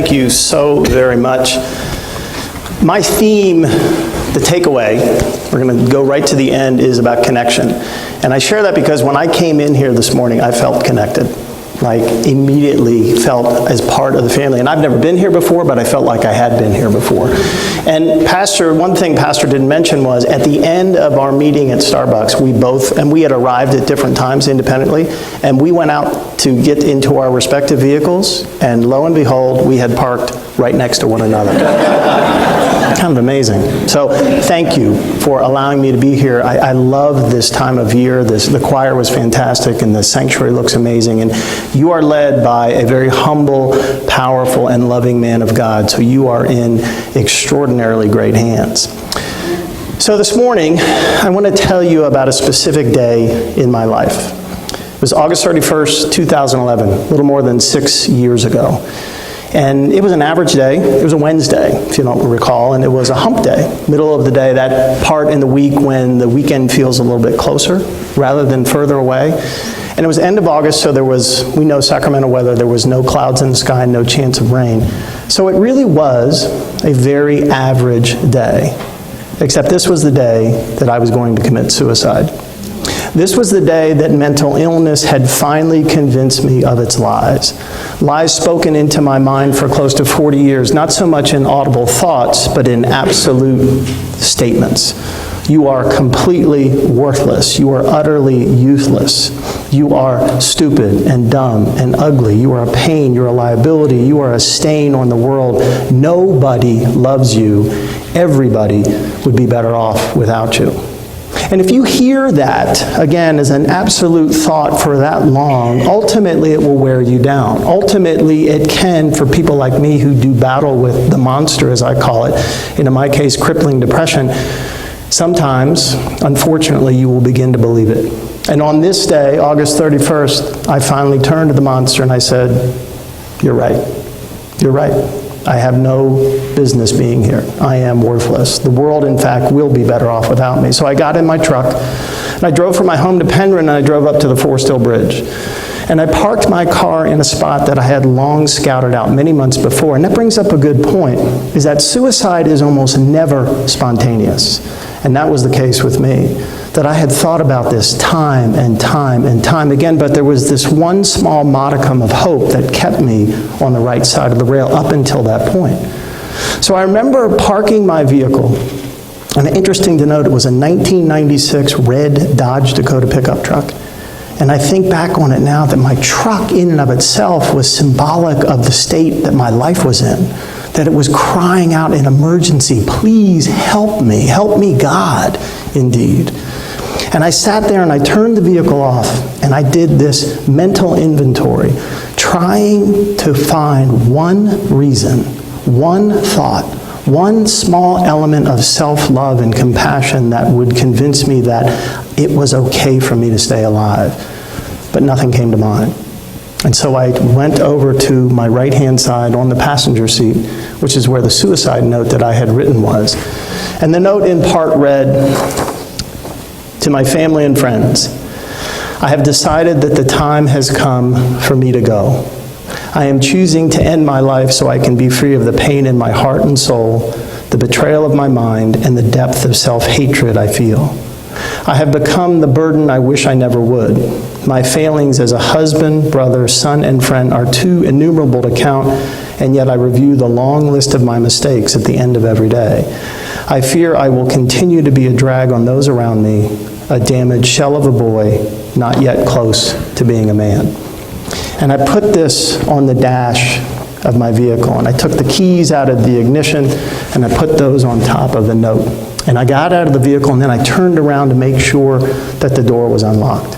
Thank you so very much. My theme, the takeaway, we're going to go right to the end, is about connection. And I share that because when I came in here this morning, I felt connected. Like, immediately felt as part of the family. And I've never been here before, but I felt like I had been here before. And one thing Pastor didn't mention was, at the end of our meeting at Starbucks, we had arrived at different times independently, and we went out to get into our respective vehicles, and lo and behold, we had parked right next to one another. Kind of amazing. So thank you for allowing me to be here. I love this time of year. The choir was fantastic, and the sanctuary looks amazing. And you are led by a very humble, powerful, and loving man of God. So you are in extraordinarily great hands. So this morning, I want to tell you about a specific day in my life. It was August 31st, 2011, a little more than 6 years ago. And it was an average day. It was a Wednesday, if you don't recall, and it was a hump day, middle of the day, that part in the week when the weekend feels a little bit closer rather than further away. And it was end of August, so we know Sacramento weather, there was no clouds in the sky, no chance of rain. So it really was a very average day, except this was the day that I was going to commit suicide. This was the day that mental illness had finally convinced me of its lies. Lies spoken into my mind for close to 40 years, not so much in audible thoughts, but in absolute statements. You are completely worthless. You are utterly useless. You are stupid and dumb and ugly. You are a pain. You're a liability. You are a stain on the world. Nobody loves you. Everybody would be better off without you. And if you hear that, again, as an absolute thought for that long, ultimately it will wear you down. Ultimately, it can, for people like me who do battle with the monster, as I call it, and in my case, crippling depression, sometimes, unfortunately, you will begin to believe it. And on this day, August 31st, I finally turned to the monster and I said, "You're right. You're right. I have no business being here. I am worthless. The world, in fact, will be better off without me." So I got in my truck, and I drove from my home to Penryn, and I drove up to the Forestill Bridge. And I parked my car in a spot that I had long scouted out many months before. And that brings up a good point, is that suicide is almost never spontaneous. And that was the case with me. That I had thought about this time and time and time again, but there was this one small modicum of hope that kept me on the right side of the rail up until that point. So I remember parking my vehicle, and interesting to note, it was a 1996 red Dodge Dakota pickup truck. And I think back on it now that my truck in and of itself was symbolic of the state that my life was in. That it was crying out in emergency, "Please help me, God," indeed. And I sat there and I turned the vehicle off and I did this mental inventory, trying to find one reason, one thought, one small element of self-love and compassion that would convince me that it was okay for me to stay alive. But nothing came to mind. And so I went over to my right-hand side on the passenger seat, which is where the suicide note that I had written was. And the note in part read, "To my family and friends, I have decided that the time has come for me to go. I am choosing to end my life so I can be free of the pain in my heart and soul, the betrayal of my mind, and the depth of self-hatred I feel. I have become the burden I wish I never would. My failings as a husband, brother, son, and friend are too innumerable to count, and yet I review the long list of my mistakes at the end of every day. I fear I will continue to be a drag on those around me, a damaged shell of a boy, not yet close to being a man." And I put this on the dash of my vehicle, and I took the keys out of the ignition, and I put those on top of the note. And I got out of the vehicle, and then I turned around to make sure that the door was unlocked.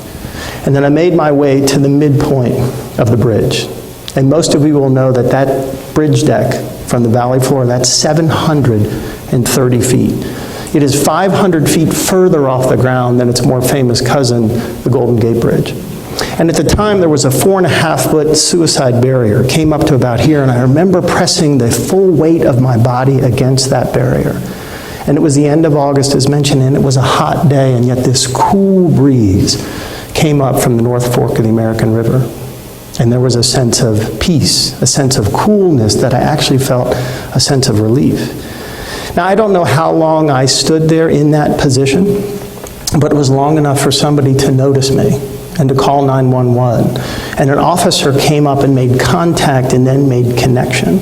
And then I made my way to the midpoint of the bridge. And most of you will know that that bridge deck from the valley floor, that's 730 feet. It is 500 feet further off the ground than its more famous cousin, the Golden Gate Bridge. And at the time, there was a 4.5-foot suicide barrier. It came up to about here, and I remember pressing the full weight of my body against that barrier. And it was the end of August, as mentioned, and it was a hot day, and yet this cool breeze came up from the North Fork of the American River. And there was a sense of peace, a sense of coolness that I actually felt a sense of relief. Now, I don't know how long I stood there in that position, but it was long enough for somebody to notice me and to call 911. And an officer came up and made contact and then made connection.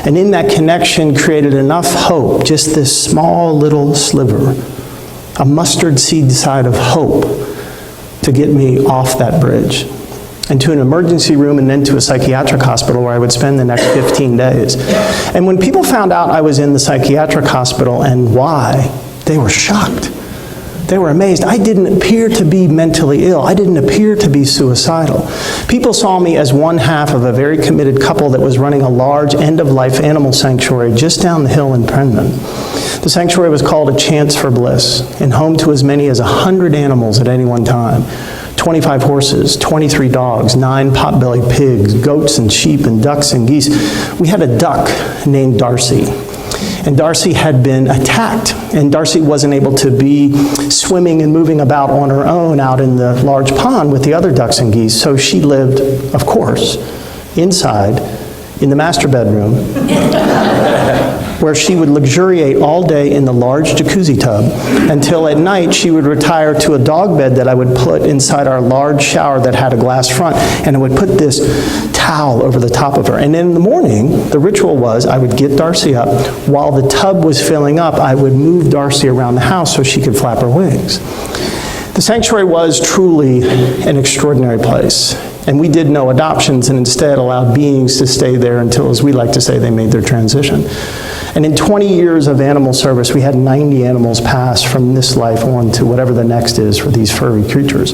And in that connection created enough hope, just this small little sliver, a mustard seed side of hope, to get me off that bridge and to an emergency room and then to a psychiatric hospital where I would spend the next 15 days. And when people found out I was in the psychiatric hospital and why, they were shocked. They were amazed. I didn't appear to be mentally ill. I didn't appear to be suicidal. People saw me as one half of a very committed couple that was running a large end-of-life animal sanctuary just down the hill in Prenman. The sanctuary was called A Chance for Bliss and home to as many as 100 animals at any one time. 25 horses, 23 dogs, 9 pot-bellied pigs, goats and sheep and ducks and geese. We had a duck named Darcy. And Darcy had been attacked, and Darcy wasn't able to be swimming and moving about on her own out in the large pond with the other ducks and geese, so she lived, of course, inside in the master bedroom, where she would luxuriate all day in the large jacuzzi tub until at night she would retire to a dog bed that I would put inside our large shower that had a glass front, and I would put this towel over the top of her. And in the morning, the ritual was I would get Darcy up. While the tub was filling up, I would move Darcy around the house so she could flap her wings. The sanctuary was truly an extraordinary place. And we did no adoptions and instead allowed beings to stay there until, as we like to say, they made their transition. And in 20 years of animal service, we had 90 animals pass from this life on to whatever the next is for these furry creatures.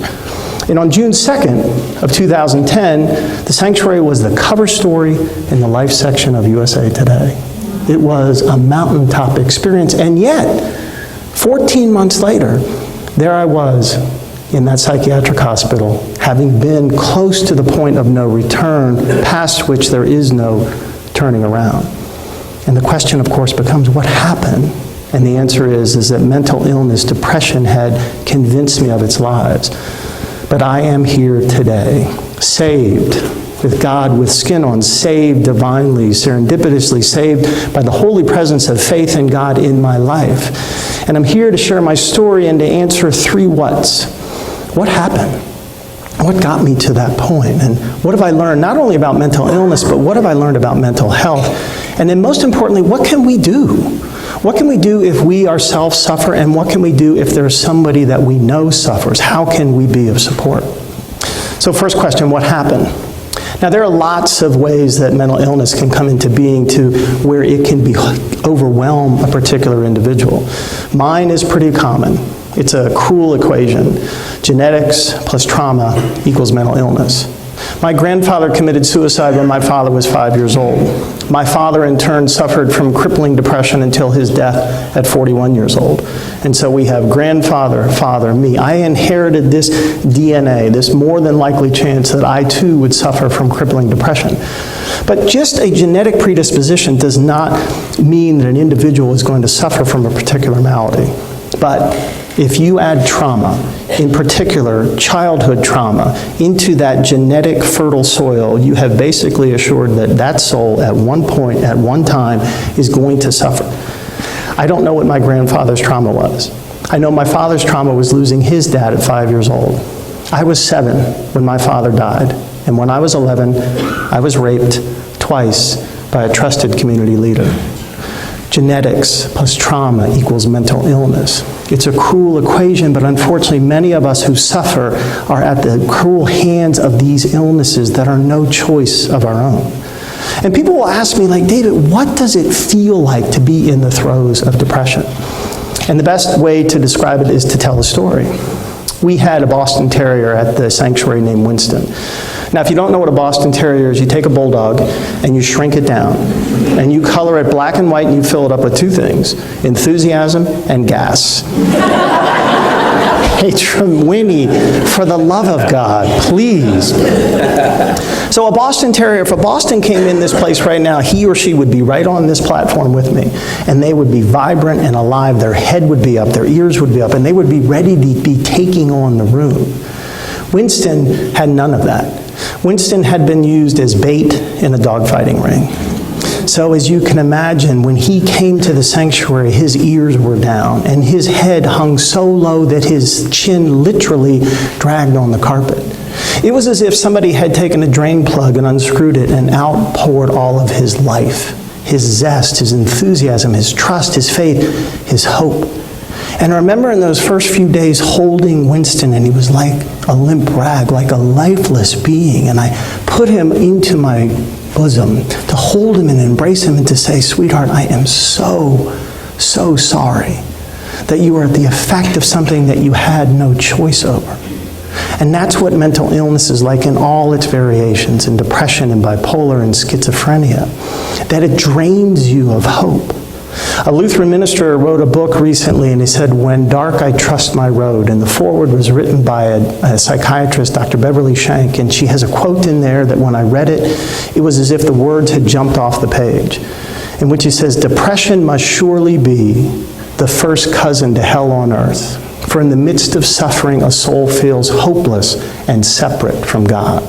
And on June 2nd of 2010, the sanctuary was the cover story in the Life section of USA Today. It was a mountaintop experience, and yet, 14 months later, there I was in that psychiatric hospital, having been close to the point of no return, past which there is no turning around. And the question, of course, becomes, what happened? And the answer is that mental illness, depression had convinced me of its lies. But I am here today, saved with God with skin on, saved divinely, serendipitously, saved by the holy presence of faith in God in my life. And I'm here to share my story and to answer 3 whats. What happened? What got me to that point? And what have I learned not only about mental illness, but what have I learned about mental health? And then most importantly, what can we do? What can we do if we ourselves suffer? And what can we do if there's somebody that we know suffers? How can we be of support? So first question, what happened? Now there are lots of ways that mental illness can come into being to where it can overwhelm a particular individual. Mine is pretty common. It's a cruel equation. Genetics plus trauma equals mental illness. My grandfather committed suicide when my father was 5 years old. My father, in turn, suffered from crippling depression until his death at 41 years old. And so we have grandfather, father, me. I inherited this DNA, this more than likely chance that I too would suffer from crippling depression. But just a genetic predisposition does not mean that an individual is going to suffer from a particular malady. But if you add trauma, in particular childhood trauma, into that genetic fertile soil, you have basically assured that that soul at one point, at one time, is going to suffer. I don't know what my grandfather's trauma was. I know my father's trauma was losing his dad at 5 years old. I was 7 when my father died, and when I was 11, I was raped twice by a trusted community leader. Genetics plus trauma equals mental illness. It's a cruel equation, but unfortunately many of us who suffer are at the cruel hands of these illnesses that are no choice of our own. And people will ask me, like, David, what does it feel like to be in the throes of depression? And the best way to describe it is to tell a story. We had a Boston Terrier at the sanctuary named Winston. Now, if you don't know what a Boston Terrier is, you take a bulldog and you shrink it down. And you color it black and white and you fill it up with 2 things, enthusiasm and gas. Hey, Winnie, for the love of God, please. So a Boston Terrier, if a Boston came in this place right now, he or she would be right on this platform with me. And they would be vibrant and alive. Their head would be up, their ears would be up, and they would be ready to be taking on the room. Winston had none of that. Winston had been used as bait in a dogfighting ring. So as you can imagine, when he came to the sanctuary, his ears were down and his head hung so low that his chin literally dragged on the carpet. It was as if somebody had taken a drain plug and unscrewed it and outpoured all of his life, his zest, his enthusiasm, his trust, his faith, his hope. And I remember in those first few days holding Winston, and he was like a limp rag, like a lifeless being. And I put him into my bosom to hold him and embrace him and to say, sweetheart, I am so sorry that you are the effect of something that you had no choice over. And that's what mental illness is like in all its variations, in depression and bipolar and schizophrenia, that it drains you of hope. A Lutheran minister wrote a book recently, and he said, "When dark I trust my road." And the foreword was written by a psychiatrist, Dr. Beverly Shank, and she has a quote in there that when I read it, it was as if the words had jumped off the page, in which he says, "Depression must surely be the first cousin to hell on earth, for in the midst of suffering a soul feels hopeless and separate from God."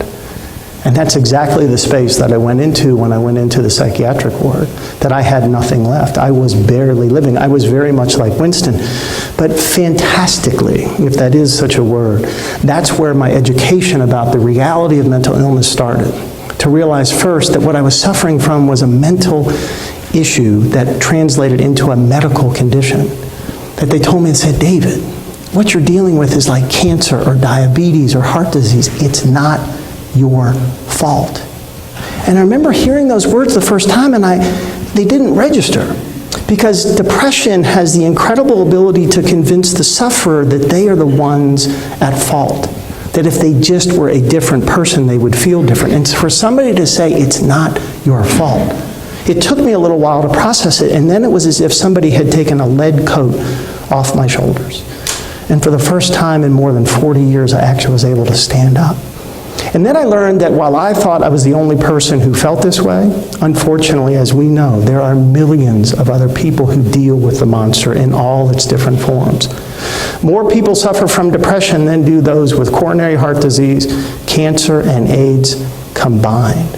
And that's exactly the space that I went into when I went into the psychiatric ward, that I had nothing left. I was barely living. I was very much like Winston. But fantastically, if that is such a word, that's where my education about the reality of mental illness started. To realize first that what I was suffering from was a mental issue that translated into a medical condition. That they told me and said, "David, what you're dealing with is like cancer or diabetes or heart disease. It's not your fault." And I remember hearing those words the first time, and they didn't register, because depression has the incredible ability to convince the sufferer that they are the ones at fault, that if they just were a different person, they would feel different. And for somebody to say, "It's not your fault," it took me a little while to process it, and then it was as if somebody had taken a lead coat off my shoulders. And for the first time in more than 40 years, I actually was able to stand up. And then I learned that while I thought I was the only person who felt this way, unfortunately, as we know, there are millions of other people who deal with the monster in all its different forms. More people suffer from depression than do those with coronary heart disease, cancer, and AIDS combined.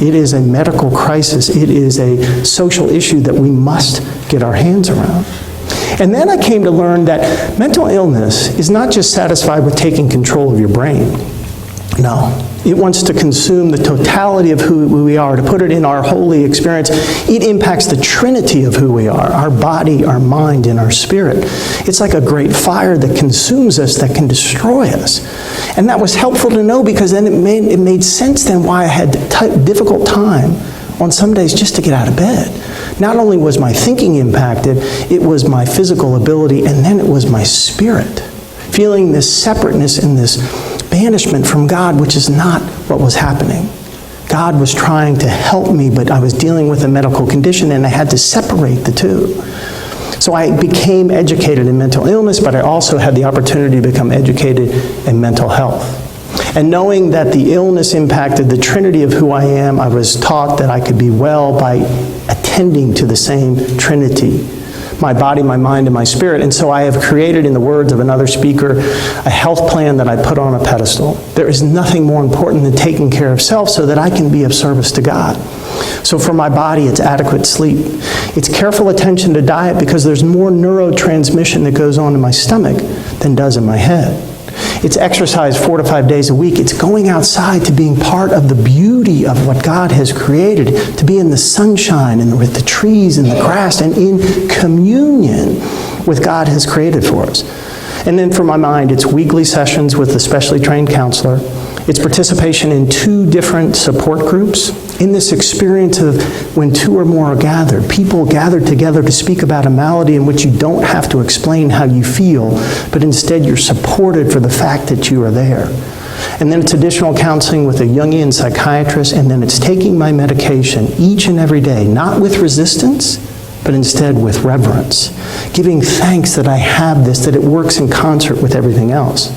It is a medical crisis. It is a social issue that we must get our hands around. And then I came to learn that mental illness is not just satisfied with taking control of your brain. No, it wants to consume the totality of who we are. To put it in our holy experience, it impacts the trinity of who we are, our body, our mind, and our spirit. It's like a great fire that consumes us, that can destroy us. And that was helpful to know, because then it made sense then why I had a difficult time on some days just to get out of bed. Not only was my thinking impacted, it was my physical ability, and then it was my spirit. Feeling this separateness and this banishment from God, which is not what was happening. God was trying to help me, but I was dealing with a medical condition, and I had to separate the two. So I became educated in mental illness, but I also had the opportunity to become educated in mental health. And knowing that the illness impacted the trinity of who I am, I was taught that I could be well by attending to the same trinity: my body, my mind, and my spirit. And so I have created, in the words of another speaker, a health plan that I put on a pedestal. There is nothing more important than taking care of self so that I can be of service to God. So for my body, it's adequate sleep. It's careful attention to diet, because there's more neurotransmission that goes on in my stomach than does in my head. It's exercise 4 to 5 days a week. It's going outside to being part of the beauty of what God has created, to be in the sunshine and with the trees and the grass and in communion with God has created for us. And then for my mind, it's weekly sessions with a specially trained counselor. It's participation in 2 different support groups. In this experience of when 2 or more are gathered, people gather together to speak about a malady in which you don't have to explain how you feel, but instead you're supported for the fact that you are there. And then it's additional counseling with a Jungian psychiatrist, and then it's taking my medication each and every day, not with resistance, but instead with reverence, giving thanks that I have this, that it works in concert with everything else.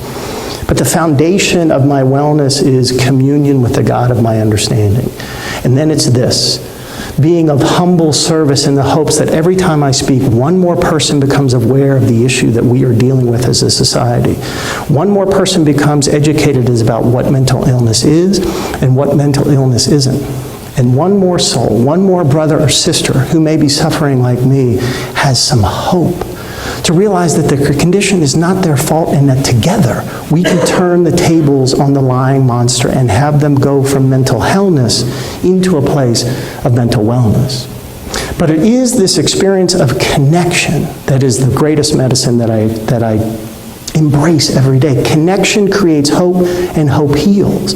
But the foundation of my wellness is communion with the God of my understanding. And then it's this, being of humble service in the hopes that every time I speak, one more person becomes aware of the issue that we are dealing with as a society. One more person becomes educated about what mental illness is and what mental illness isn't. And one more soul, one more brother or sister who may be suffering like me has some hope to realize that their condition is not their fault and that together we can turn the tables on the lying monster and have them go from mental hellness into a place of mental wellness. But it is this experience of connection that is the greatest medicine that I embrace every day. Connection creates hope, and hope heals.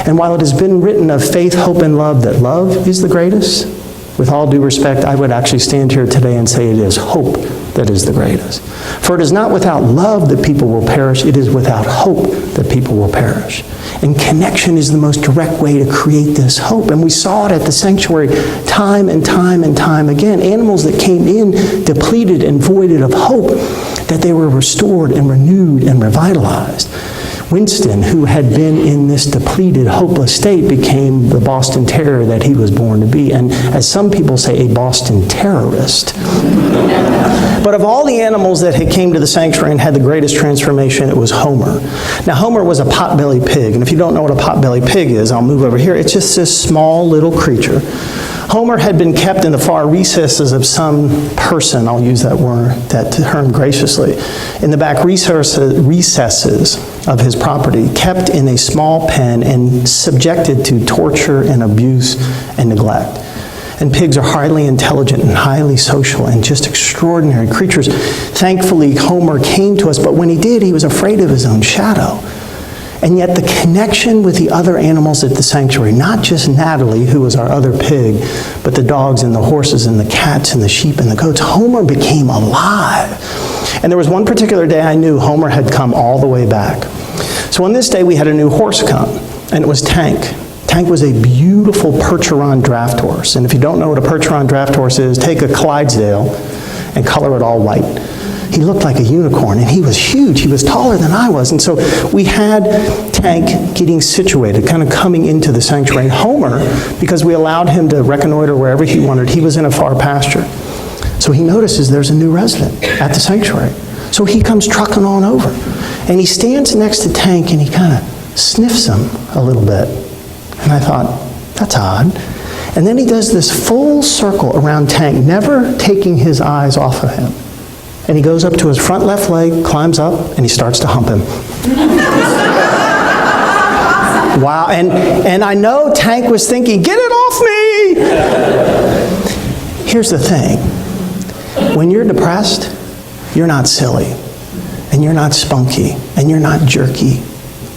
And while it has been written of faith, hope, and love that love is the greatest, with all due respect, I would actually stand here today and say it is hope that is the greatest. For it is not without love that people will perish, it is without hope that people will perish. And connection is the most direct way to create this hope. And we saw it at the sanctuary time and time and time again. Animals that came in depleted and voided of hope, that they were restored and renewed and revitalized. Winston, who had been in this depleted, hopeless state, became the Boston Terrier that he was born to be, and as some people say, a Boston terrorist. But of all the animals that had came to the sanctuary and had the greatest transformation, it was Homer. Now, Homer was a potbelly pig, and if you don't know what a potbelly pig is, I'll move over here. It's just this small little creature. Homer had been kept in the far recesses of some person, I'll use that term graciously, in the back recesses of his property, kept in a small pen and subjected to torture and abuse and neglect. And pigs are highly intelligent and highly social and just extraordinary creatures. Thankfully, Homer came to us, but when he did, he was afraid of his own shadow. And yet the connection with the other animals at the sanctuary, not just Natalie, who was our other pig, but the dogs and the horses and the cats and the sheep and the goats, Homer became alive. And there was one particular day I knew Homer had come all the way back. So on this day we had a new horse come, and it was Tank. Tank was a beautiful Percheron draft horse. And if you don't know what a Percheron draft horse is, take a Clydesdale and color it all white. He looked like a unicorn, and he was huge. He was taller than I was. And so we had Tank getting situated, kind of coming into the sanctuary. And Homer, because we allowed him to reconnoiter wherever he wanted, he was in a far pasture. So he notices there's a new resident at the sanctuary. So he comes trucking on over. And he stands next to Tank, and he kind of sniffs him a little bit. And I thought, that's odd. And then he does this full circle around Tank, never taking his eyes off of him. And he goes up to his front left leg, climbs up, and he starts to hump him. Wow, and I know Tank was thinking, get it off me! Here's the thing. When you're depressed, you're not silly, and you're not spunky, and you're not jerky.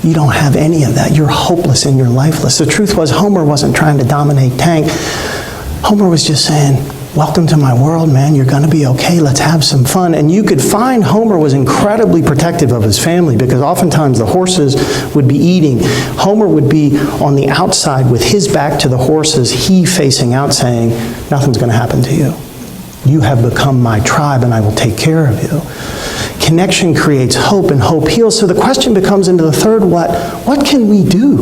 You don't have any of that. You're hopeless and you're lifeless. The truth was, Homer wasn't trying to dominate Tank. Homer was just saying, welcome to my world, man. You're going to be okay. Let's have some fun. And you could find Homer was incredibly protective of his family, because oftentimes the horses would be eating. Homer would be on the outside with his back to the horses, he facing out, saying, nothing's going to happen to you. You have become my tribe, and I will take care of you. Connection creates hope, and hope heals. So the question becomes into the third what can we do?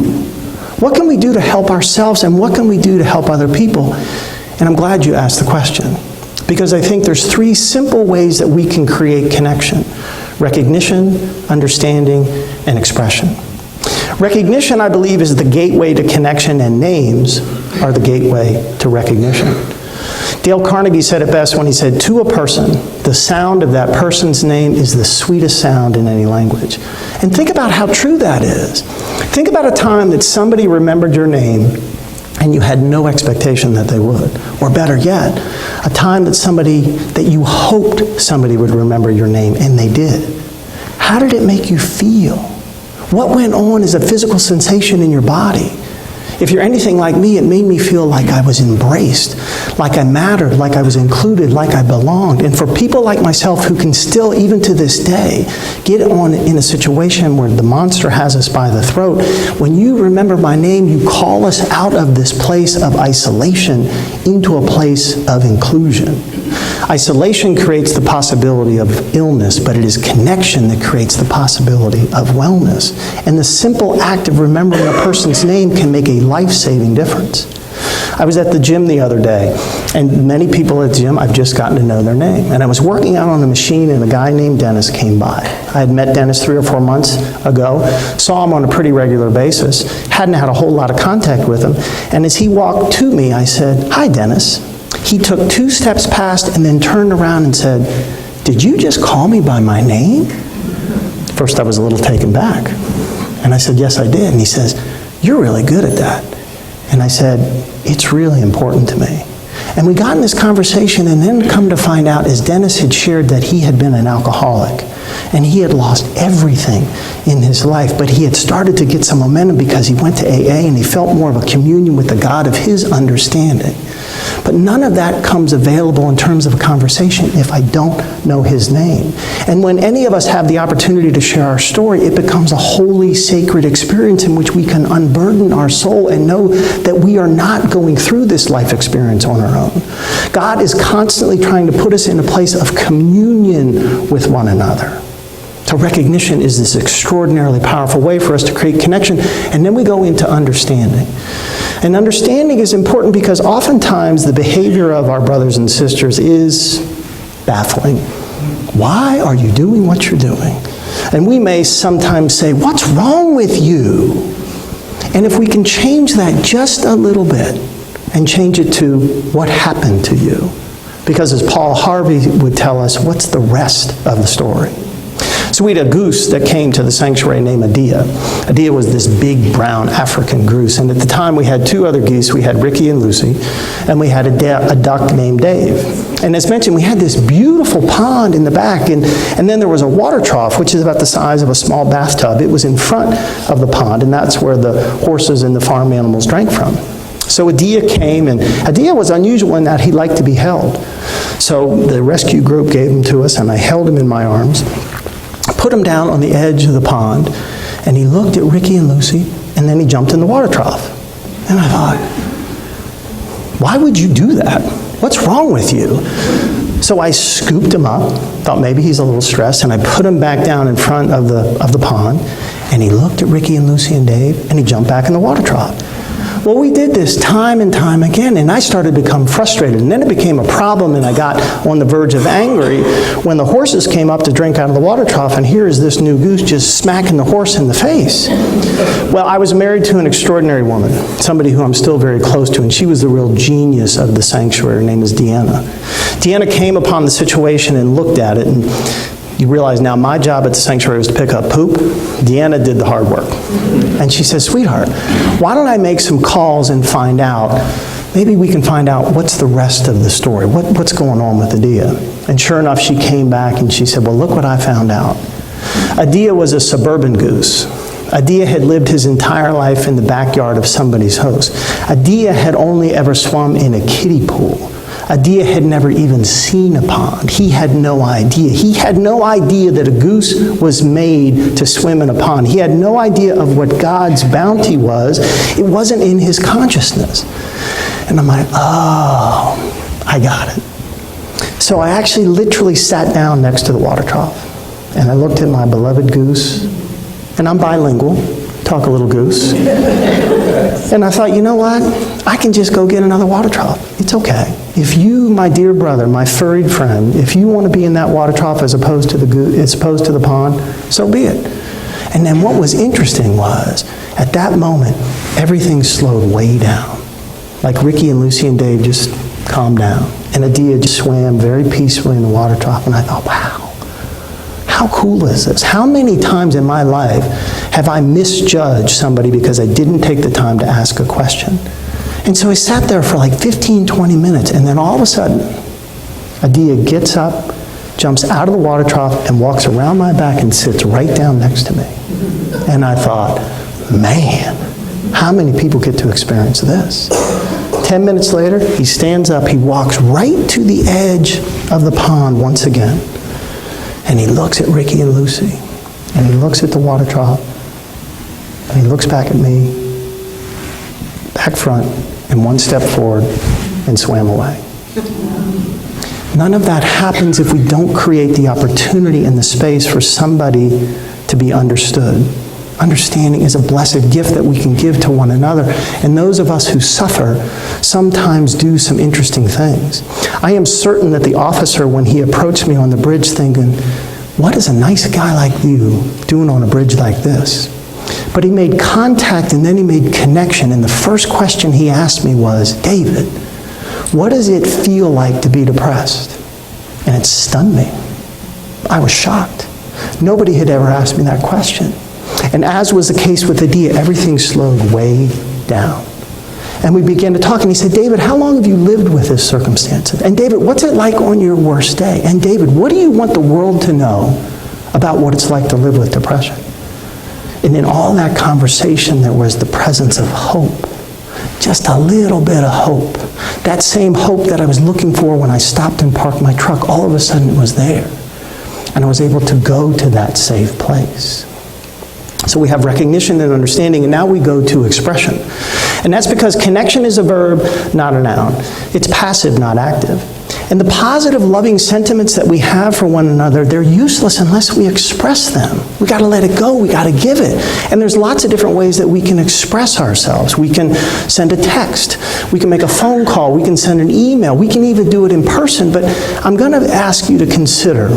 What can we do to help ourselves, and what can we do to help other people? And I'm glad you asked the question, because I think there's three simple ways that we can create connection: recognition, understanding, and expression. Recognition, I believe, is the gateway to connection, and names are the gateway to recognition. Dale Carnegie said it best when he said, to a person, the sound of that person's name is the sweetest sound in any language. And think about how true that is. Think about a time that somebody remembered your name and you had no expectation that they would. Or better yet, a time that you hoped somebody would remember your name, and they did. How did it make you feel? What went on as a physical sensation in your body? If you're anything like me, it made me feel like I was embraced, like I mattered, like I was included, like I belonged. And for people like myself who can still, even to this day, get on in a situation where the monster has us by the throat, when you remember my name, you call us out of this place of isolation into a place of inclusion. Isolation creates the possibility of illness, but it is connection that creates the possibility of wellness. And the simple act of remembering a person's name can make a life-saving difference. I was at the gym the other day, and many people at the gym, I've just gotten to know their name. And I was working out on the machine, and a guy named Dennis came by. I had met Dennis 3 or 4 months ago, saw him on a pretty regular basis, hadn't had a whole lot of contact with him. And as he walked to me, I said, "Hi, Dennis." He took 2 steps past and then turned around and said, "Did you just call me by my name?" First, I was a little taken back. And I said, "Yes, I did." And he says, "You're really good at that." And I said, "It's really important to me." And we got in this conversation, and then come to find out, as Dennis had shared, that he had been an alcoholic. And he had lost everything in his life, but he had started to get some momentum because he went to AA and he felt more of a communion with the God of his understanding. But none of that comes available in terms of a conversation if I don't know his name. And when any of us have the opportunity to share our story, it becomes a holy, sacred experience in which we can unburden our soul and know that we are not going through this life experience on our own. God is constantly trying to put us in a place of communion with one another. So recognition is this extraordinarily powerful way for us to create connection, and then we go into understanding. And understanding is important because oftentimes the behavior of our brothers and sisters is baffling. Why are you doing what you're doing? And we may sometimes say, "What's wrong with you?" And if we can change that just a little bit and change it to, "What happened to you?" Because as Paul Harvey would tell us, what's the rest of the story? So we had a goose that came to the sanctuary named Adia. Adia was this big brown African goose, and at the time we had 2 other geese. We had Ricky and Lucy, and we had a duck named Dave. And as mentioned, we had this beautiful pond in the back, and then there was a water trough, which is about the size of a small bathtub. It was in front of the pond, and that's where the horses and the farm animals drank from. So Adia came, and Adia was unusual in that he liked to be held. So the rescue group gave him to us, and I held him in my arms, put him down on the edge of the pond, and he looked at Ricky and Lucy, and then he jumped in the water trough. And I thought, why would you do that? What's wrong with you? So I scooped him up, thought maybe he's a little stressed, and I put him back down in front of the pond, and he looked at Ricky and Lucy and Dave, and he jumped back in the water trough. Well, we did this time and time again, and I started to become frustrated. And then it became a problem, and I got on the verge of angry when the horses came up to drink out of the water trough, and here is this new goose just smacking the horse in the face. Well, I was married to an extraordinary woman, somebody who I'm still very close to, and she was the real genius of the sanctuary. Her name is Deanna. Deanna came upon the situation and looked at it, and you realize now my job at the sanctuary was to pick up poop. Deanna did the hard work. And she says, "Sweetheart, why don't I make some calls and find out, maybe we can find out what's the rest of the story, what's going on with Adia?" And sure enough, she came back and she said, "Well, look what I found out." Adia was a suburban goose. Adia had lived his entire life in the backyard of somebody's house. Adia had only ever swum in a kiddie pool. Adia had never even seen a pond. He had no idea. He had no idea that a goose was made to swim in a pond. He had no idea of what God's bounty was. It wasn't in his consciousness. And I'm like, oh, I got it. So I actually literally sat down next to the water trough, and I looked at my beloved goose, and I'm bilingual, talk a little goose. And I thought, you know what? I can just go get another water trough. It's okay. If you, my dear brother, my furried friend, if you want to be in that water trough as opposed to the pond, so be it. And then what was interesting was, at that moment, everything slowed way down. Like Ricky and Lucy and Dave just calmed down. And Adia just swam very peacefully in the water trough. And I thought, wow. How cool is this? How many times in my life have I misjudged somebody because I didn't take the time to ask a question? And so I sat there for like 15, 20 minutes, and then all of a sudden, Adia gets up, jumps out of the water trough, and walks around my back and sits right down next to me. And I thought, man, how many people get to experience this? 10 minutes later, he stands up, he walks right to the edge of the pond once again. And he looks at Ricky and Lucy, and he looks at the water trough, and he looks back at me, back front, and one step forward, and swam away. None of that happens if we don't create the opportunity and the space for somebody to be understood. understanding is a blessed gift that we can give to one another. And those of us who suffer sometimes do some interesting things. I am certain that the officer, when he approached me on the bridge thinking, what is a nice guy like you doing on a bridge like this? But he made contact and then he made connection. And the first question he asked me was, David, what does it feel like to be depressed? And it stunned me. I was shocked. Nobody had ever asked me that question. And as was the case with Adia, everything slowed way down. And we began to talk, and he said, David, how long have you lived with this circumstance? And David, what's it like on your worst day? And David, what do you want the world to know about what it's like to live with depression? And in all that conversation, there was the presence of hope. Just a little bit of hope. That same hope that I was looking for when I stopped and parked my truck, all of a sudden it was there. And I was able to go to that safe place. So we have recognition and understanding, and now we go to expression. And that's because connection is a verb, not a noun. It's passive, not active. And the positive, loving sentiments that we have for one another, they're useless unless we express them. We got to let it go. We got to give it. And there's lots of different ways that we can express ourselves. We can send a text. We can make a phone call. We can send an email. We can even do it in person. But I'm going to ask you to consider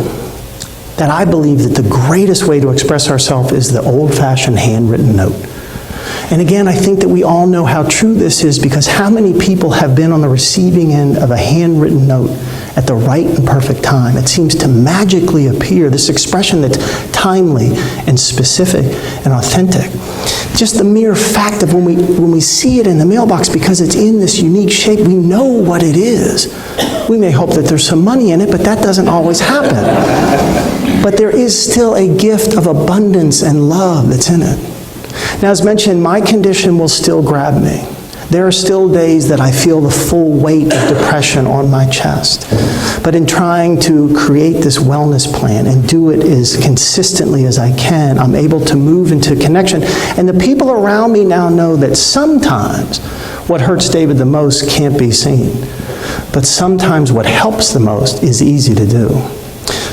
that I believe that the greatest way to express ourselves is the old-fashioned handwritten note. And again, I think that we all know how true this is, because how many people have been on the receiving end of a handwritten note at the right and perfect time? It seems to magically appear, this expression that's timely and specific and authentic. Just the mere fact of when we see it in the mailbox, because it's in this unique shape, we know what it is. We may hope that there's some money in it, but that doesn't always happen. But there is still a gift of abundance and love that's in it. Now, as mentioned, my condition will still grab me. There are still days that I feel the full weight of depression on my chest. But in trying to create this wellness plan and do it as consistently as I can, I'm able to move into connection. And the people around me now know that sometimes what hurts David the most can't be seen. But sometimes what helps the most is easy to do.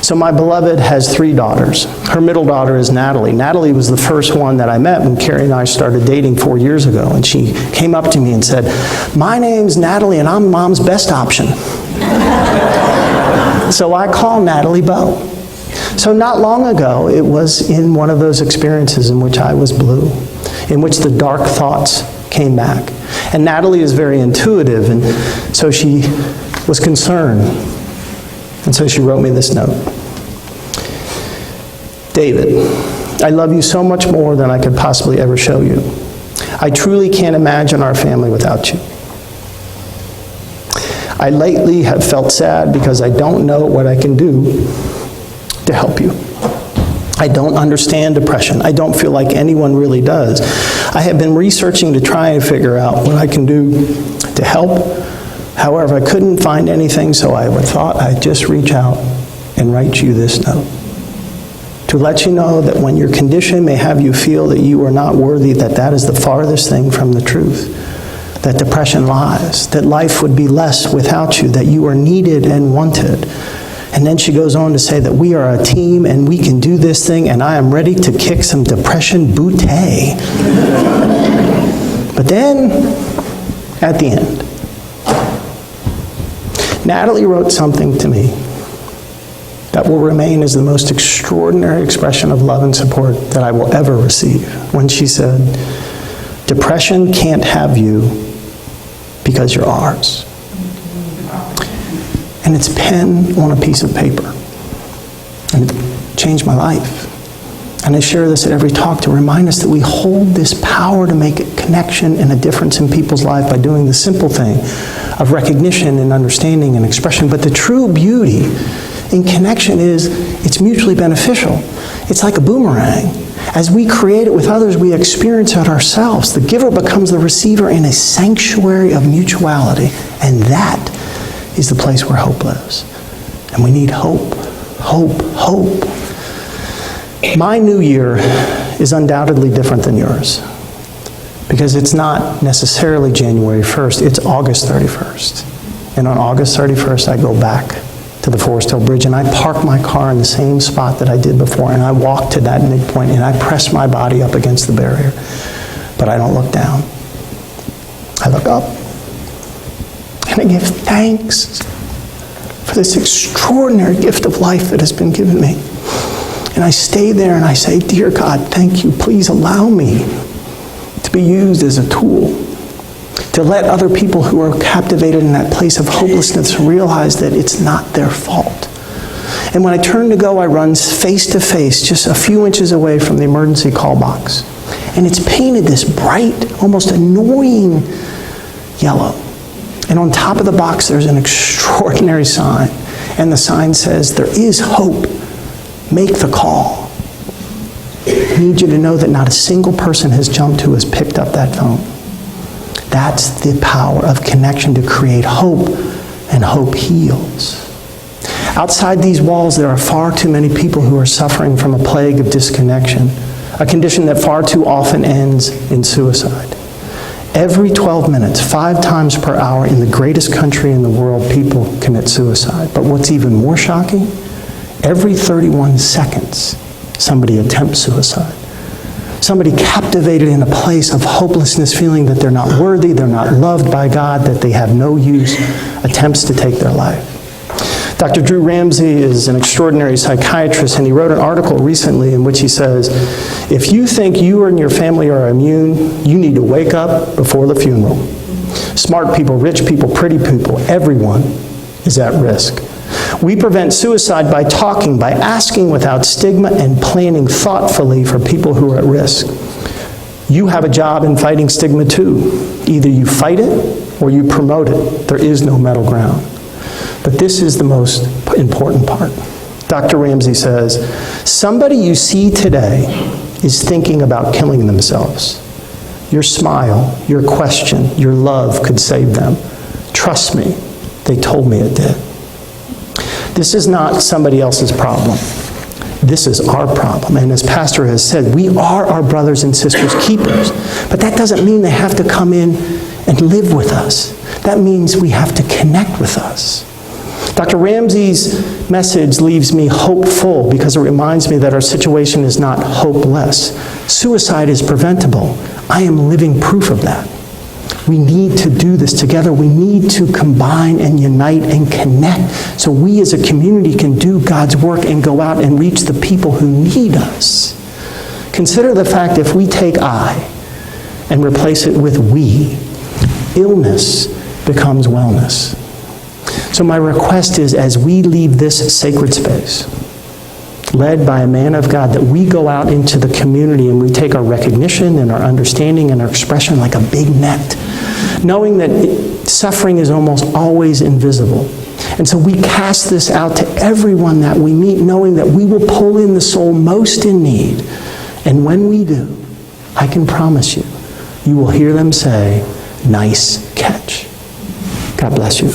So my beloved has 3 daughters. Her middle daughter is Natalie. Natalie was the first one that I met when Carrie and I started dating 4 years ago. And she came up to me and said, my name's Natalie and I'm Mom's best option. So I call Natalie Bo. So not long ago, it was in one of those experiences in which I was blue, in which the dark thoughts came back. And Natalie is very intuitive, and so she was concerned. And so she wrote me this note. David, I love you so much more than I could possibly ever show you. I truly can't imagine our family without you. I lately have felt sad because I don't know what I can do to help you. I don't understand depression. I don't feel like anyone really does. I have been researching to try and figure out what I can do to help. However, I couldn't find anything, so I thought I'd just reach out and write you this note. To let you know that when your condition may have you feel that you are not worthy, that is the farthest thing from the truth. That depression lies, that life would be less without you, that you are needed and wanted. And then she goes on to say that we are a team and we can do this thing, and I am ready to kick some depression booty. But then, at the end, Natalie wrote something to me that will remain as the most extraordinary expression of love and support that I will ever receive, when she said, depression can't have you because you're ours. And it's pen on a piece of paper. And it changed my life. And I share this at every talk to remind us that we hold this power to make a connection and a difference in people's life by doing the simple thing of recognition and understanding and expression. But the true beauty in connection is it's mutually beneficial. It's like a boomerang. As we create it with others, we experience it ourselves. The giver becomes the receiver in a sanctuary of mutuality. And that is the place where hope lives. And we need hope, hope, hope. My new year is undoubtedly different than yours, because it's not necessarily January 1st, it's August 31st. And on August 31st, I go back to the Forest Hill Bridge, and I park my car in the same spot that I did before, and I walk to that midpoint, and I press my body up against the barrier. But I don't look down. I look up, and I give thanks for this extraordinary gift of life that has been given me. And I stay there and I say, dear God, thank you. Please allow me to be used as a tool to let other people who are captivated in that place of hopelessness realize that it's not their fault. And when I turn to go, I run face to face, just a few inches away from the emergency call box. And it's painted this bright, almost annoying yellow. And on top of the box, there's an extraordinary sign. And the sign says, there is hope. Make the call. I need you to know that not a single person has jumped who has picked up that phone. That's the power of connection to create hope, and hope heals. Outside these walls, there are far too many people who are suffering from a plague of disconnection, a condition that far too often ends in suicide. Every 12 minutes, 5 times per hour in the greatest country in the world, people commit suicide. But what's even more shocking, every 31 seconds, somebody attempts suicide. Somebody captivated in a place of hopelessness, feeling that they're not worthy, they're not loved by God, that they have no use, attempts to take their life. Dr. Drew Ramsey is an extraordinary psychiatrist, and he wrote an article recently in which he says, if you think you and your family are immune, you need to wake up before the funeral. Smart people, rich people, pretty people, everyone is at risk. We prevent suicide by talking, by asking without stigma, and planning thoughtfully for people who are at risk. You have a job in fighting stigma too. Either you fight it or you promote it. There is no middle ground. But this is the most important part. Dr. Ramsey says, somebody you see today is thinking about killing themselves. Your smile, your question, your love could save them. Trust me, they told me it did. This is not somebody else's problem. This is our problem. And as Pastor has said, we are our brothers and sisters' keepers. But that doesn't mean they have to come in and live with us. That means we have to connect with us. Dr. Ramsey's message leaves me hopeful because it reminds me that our situation is not hopeless. Suicide is preventable. I am living proof of that. We need to do this together. We need to combine and unite and connect so we as a community can do God's work and go out and reach the people who need us. Consider the fact if we take I and replace it with we, illness becomes wellness. So my request is, as we leave this sacred space, led by a man of God, that we go out into the community and we take our recognition and our understanding and our expression like a big net, knowing that suffering is almost always invisible. And so we cast this out to everyone that we meet, knowing that we will pull in the soul most in need. And when we do, I can promise you, you will hear them say, nice catch. God bless you.